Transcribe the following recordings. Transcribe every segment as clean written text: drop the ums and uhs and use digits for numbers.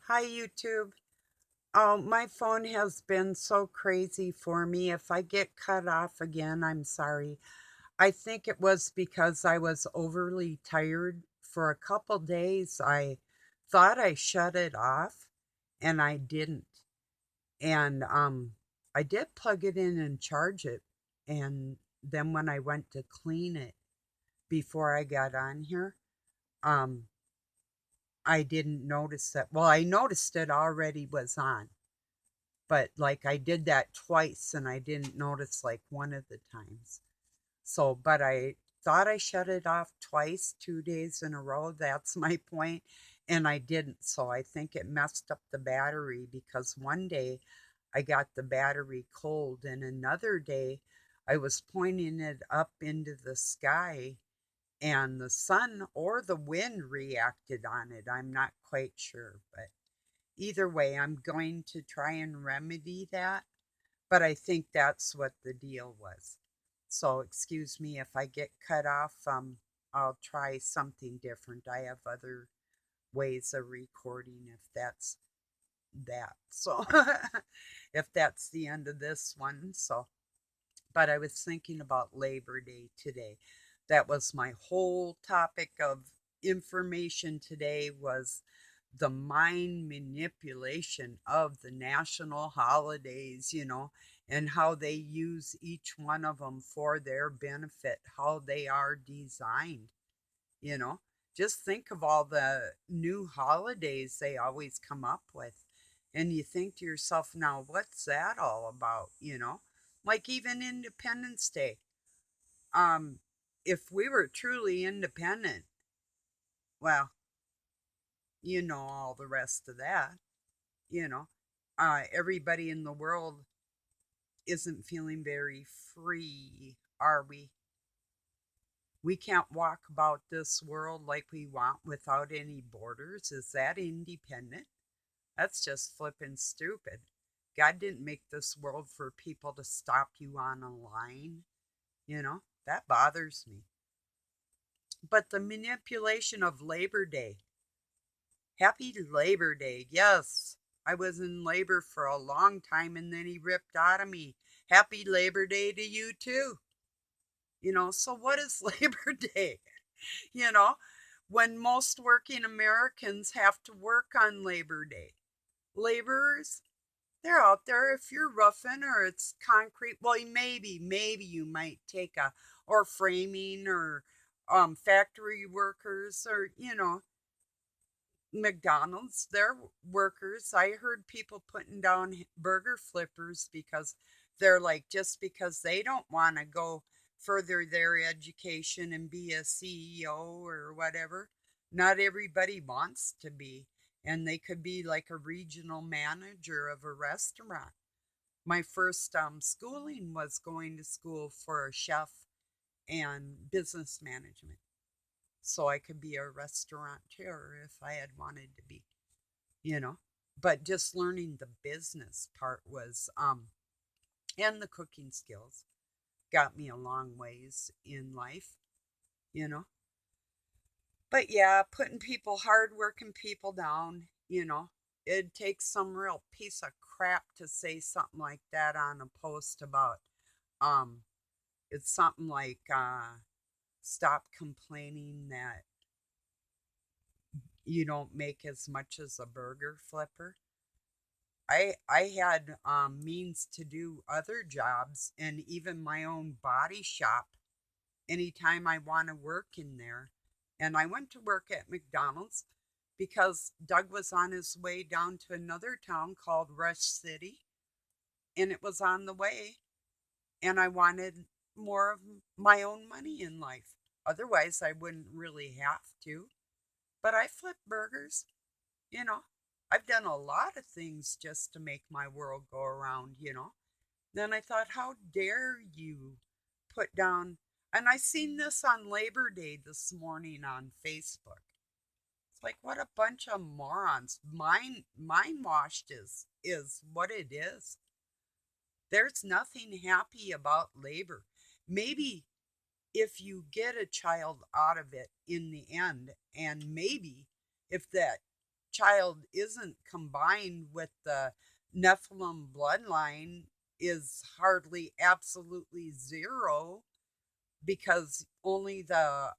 Hi, YouTube. Oh, my phone has been so crazy for me. If I get cut off again, I'm sorry. I think it was because I was overly tired for a couple days. I thought I shut it off and I didn't. And I did plug it in and charge it. And then when I went to clean it before I got on here, um I didn't notice that. Well, I noticed it already was on. But like I did that twice and I didn't notice like one of the times. So, but I thought I shut it off twice, 2 days in a row. That's my point. And I didn't. So I think it messed up the battery because one day I got the battery cold, and another day I was pointing it up into the sky and the sun or the wind reacted on it. I'm not quite sure, but either way, I'm going to try and remedy that, but I think that's what the deal was. So, excuse me if I get cut off. I'll try something different. I have other ways of recording if that's that. So, if that's the end of this one. So, but I was thinking about Labor Day today. That was my whole topic of information today was the mind manipulation of the national holidays, and how they use each one of them for their benefit, how they are designed, you know. Just think of all the new holidays they always come up with. And you think to yourself, now, what's that all about? Like even Independence Day. Um, if we were truly independent, well, you know all the rest of that, you know. Everybody in the world isn't feeling very free, are we? We can't walk about this world like we want without any borders. Is that independent? That's just flippin' stupid. God didn't make this world for people to stop you on a line. That bothers me. But the manipulation of Labor Day. Happy Labor Day. Yes, I was in labor for a long time and then he ripped out of me. Happy Labor Day to you too. So what is Labor Day? You know, when most working Americans have to work on Labor Day. Laborers, they're out there. If you're roofing or it's concrete, well, maybe you might take or framing or factory workers or, McDonald's, they're workers. I heard people putting down burger flippers because they're like, just because they don't want to go further their education and be a CEO or whatever. Not everybody wants to be. And they could be like a regional manager of a restaurant. My first schooling was going to school for a chef and business management so I could be a restaurateur if I had wanted to be, you know. But just learning the business part was and the cooking skills got me a long ways in life, you know. But yeah, putting hardworking people down, it takes some real piece of crap to say something like that on a post about um it's something like stop complaining that you don't make as much as a burger flipper. I had means to do other jobs and even my own body shop anytime I want to work in there. And I went to work at McDonald's because Doug was on his way down to another town called Rush City, and it was on the way, and I wanted more of my own money in life. Otherwise, I wouldn't really have to. But I flip burgers. You know, I've done a lot of things just to make my world go around. Then I thought, how dare you put down, and I seen this on Labor Day this morning on Facebook. It's like what a bunch of morons. Mind washed is what it is. There's nothing happy about labor. Maybe if you get a child out of it in the end, and maybe if that child isn't combined with the Nephilim bloodline is hardly absolutely zero, because only the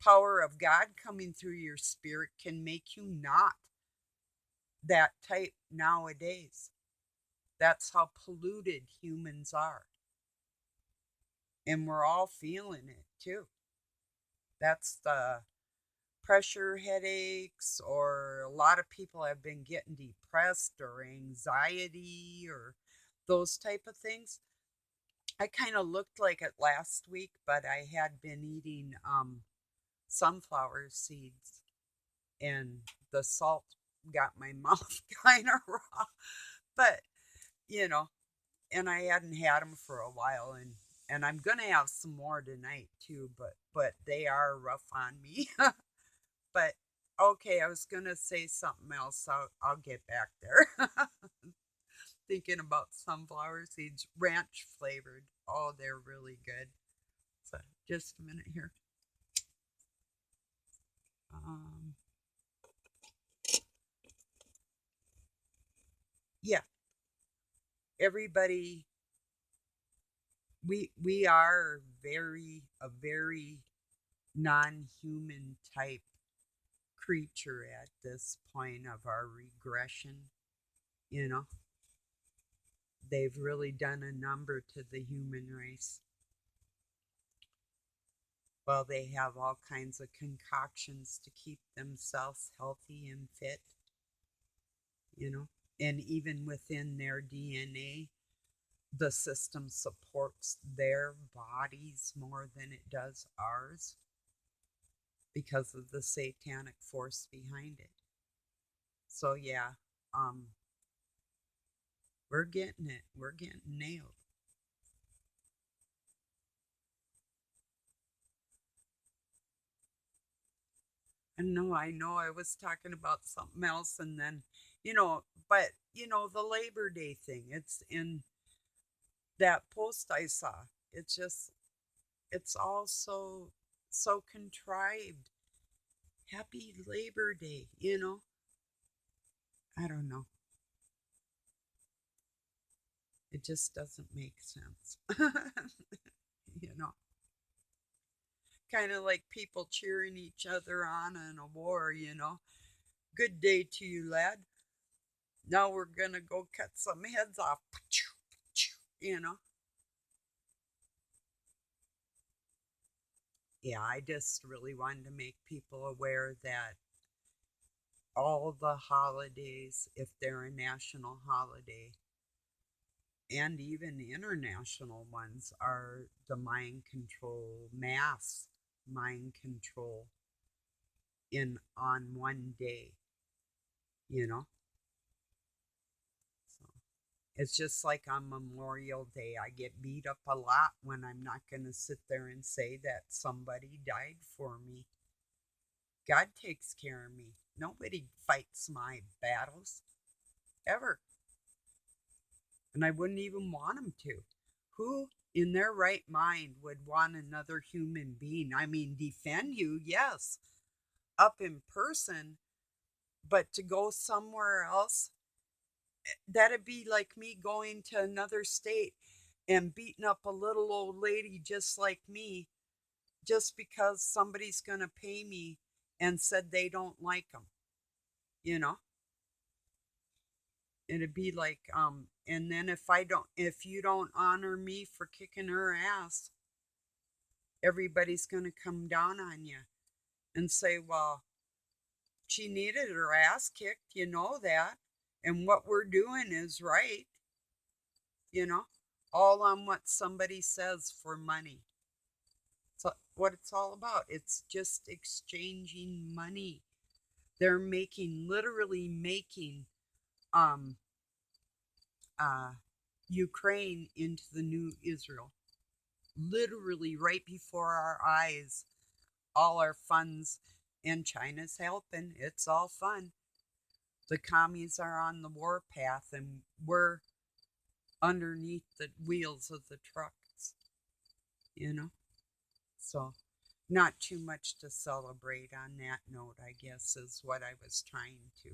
power of God coming through your spirit can make you not that type nowadays. That's how polluted humans are. And we're all feeling it too. That's the pressure headaches, or a lot of people have been getting depressed or anxiety or those type of things. I kind of looked like it last week, but I had been eating sunflower seeds, and the salt got my mouth kind of raw. But, you know, and I hadn't had them for a while, and I'm going to have some more tonight too, but they are rough on me. But okay, I was going to say something else. I'll get back there. Thinking about sunflower seeds, ranch flavored. Oh, they're really good. So just a minute here. Um, yeah, everybody, we are very non-human type creature at this point of our regression. You know, they've really done a number to the human race. Well, they have all kinds of concoctions to keep themselves healthy and fit, you know, and even within their DNA, the system supports their bodies more than it does ours because of the satanic force behind it. So, yeah, um, we're getting it. We're getting nailed. And no, I know I was talking about something else, and then, but, the Labor Day thing, it's in that post I saw. It's just, it's all so contrived. Happy Labor Day. I don't know. It just doesn't make sense. you know, kind of like people cheering each other on in a war. Good day to you, lad. Now we're gonna go cut some heads off. You know. Yeah, I just really wanted to make people aware that all the holidays, if they're a national holiday, and even international ones, are the mind control, mass mind control in on one day, you know? So it's just like on Memorial Day, I get beat up a lot when I'm not going to sit there and say that somebody died for me. God takes care of me. Nobody fights my battles, ever. And I wouldn't even want them to. Who in their right mind would want another human being? I mean, defend you, yes, up in person, but to go somewhere else, that'd be like me going to another state and beating up a little old lady just like me, just because somebody's going to pay me and said they don't like them, you know? It'd be like, and then if you don't honor me for kicking her ass, everybody's going to come down on you and say, well, she needed her ass kicked, you know that. And what we're doing is right, you know, all on what somebody says for money. So what it's all about. It's just exchanging money. They're literally making um uh Ukraine into the new Israel. Literally right before our eyes, all our funds, and China's helping. It's all fun. The commies are on the war path, and we're underneath the wheels of the trucks, you know? So not too much to celebrate on that note, I guess, is what I was trying to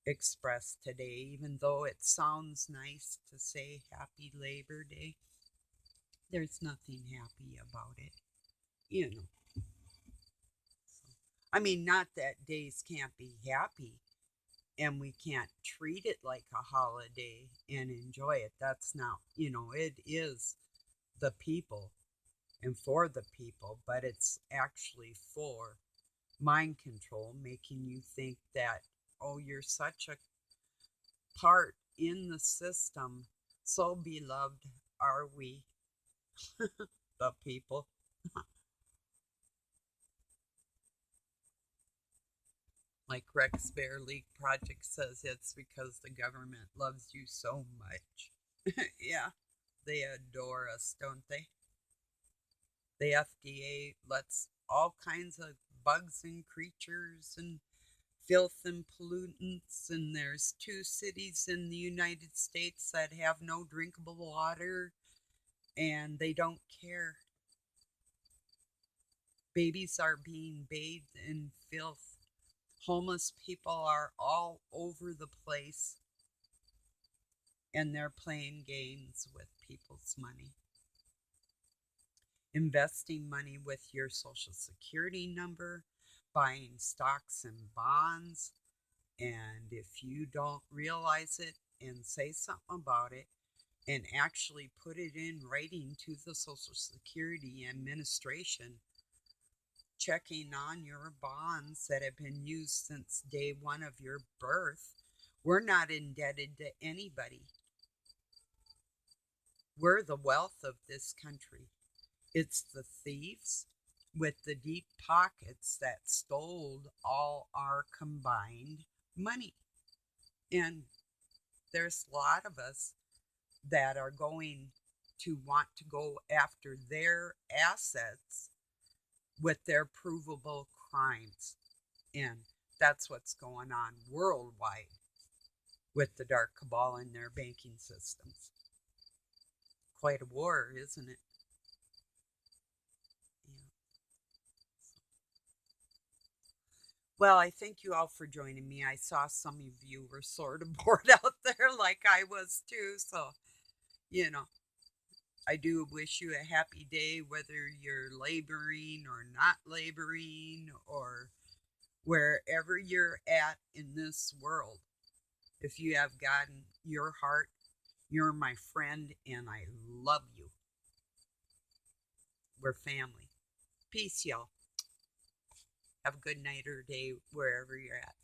express today, even though it sounds nice to say Happy Labor Day. There's nothing happy about it, you know. So, I mean, not that days can't be happy and we can't treat it like a holiday and enjoy it. That's not, it is the people and for the people, but it's actually for mind control, making you think that, oh, you're such a part in the system. So beloved are we, the people. Like Rex Bear League Project says, it's because the government loves you so much. Yeah, they adore us, don't they? The FDA lets all kinds of bugs and creatures and filth and pollutants, and there's 2 cities in the United States that have no drinkable water, and they don't care. Babies are being bathed in filth. Homeless people are all over the place, and they're playing games with people's money. Investing money with your social security number, buying stocks and bonds, and if you don't realize it and say something about it and actually put it in writing to the Social Security Administration, checking on your bonds that have been used since day one of your birth, we're not indebted to anybody. We're the wealth of this country. It's the thieves with the deep pockets that stole all our combined money. And there's a lot of us that are going to want to go after their assets with their provable crimes. And that's what's going on worldwide with the dark cabal in their banking systems. Quite a war, isn't it? Yeah. Well, I thank you all for joining me. I saw some of you were sort of bored out there like I was too. So, you know, I do wish you a happy day, whether you're laboring or not laboring or wherever you're at in this world. If you have God in your heart, you're my friend and I love you. We're family. Peace, y'all. Have a good night or day wherever you're at.